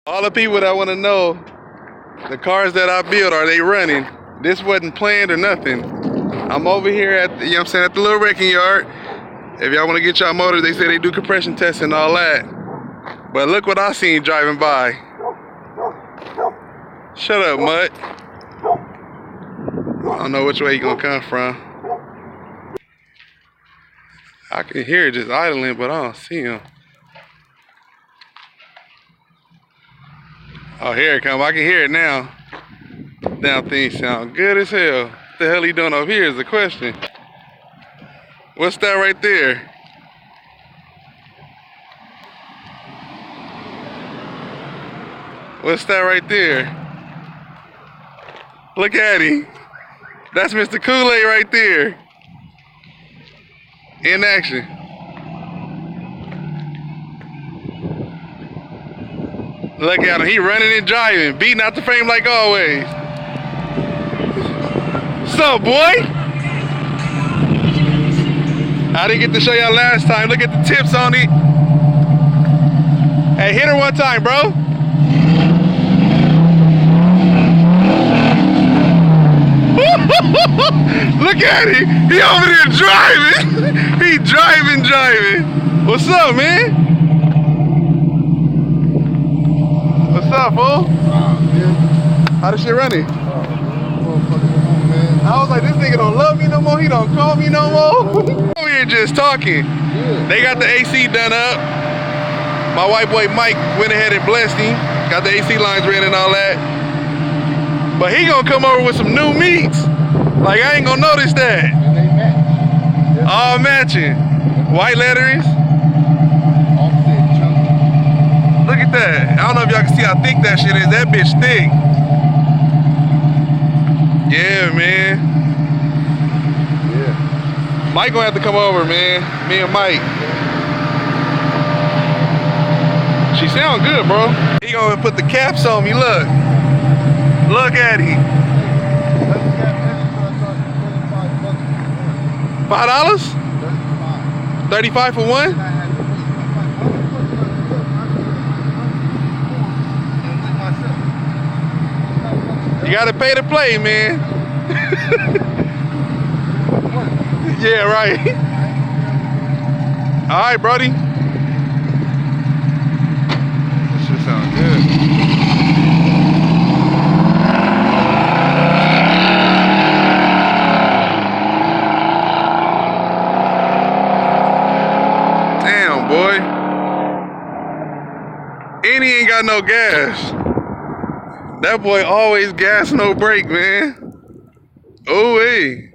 All the people that want to know, the cars that I build, are they running? This wasn't planned or nothing. I'm over here at, you know what I'm saying, at the little wrecking yard. If y'all want to get y'all motors, they say they do compression tests and all that. But look what I seen driving by. Shut up, Mutt. I don't know which way he gonna come from. I can hear it just idling, but I don't see him. Oh, here it come. I can hear it now. Damn thing sound good as hell. What the hell he doing over here is the question. What's that right there? What's that right there? Look at him. That's Mr. Kool-Aid right there. In action. Look at him. He running and driving, beating out the frame like always. What's up, boy? I didn't get to show y'all last time. Look at the tips on it. Hey, hit her one time, bro. Look at him. He over there driving. He driving. What's up, man? What's up, fool? How this shit running? I was like, this nigga don't love me no more. He don't call me no more. Over here just talking. They got the AC done up. My white boy Mike went ahead and blessed him. Got the AC lines ran and all that. But he gonna come over with some new meats. Like, I ain't gonna notice that. And they match. All matching. White letterings. Offset chunky. Look at that. I don't know if y'all can see how thick that shit is. That bitch thick. Yeah, man. Yeah. Mike gonna have to come over, man. Me and Mike. She sound good, bro. He gonna put the caps on me, look. Look at him. $5? 35 for one? You gotta pay to play, man. Yeah, right. All right, Brody. This shit sounds good. Damn, boy. And he ain't got no gas. That boy always gas, no brake, man. Oh, hey.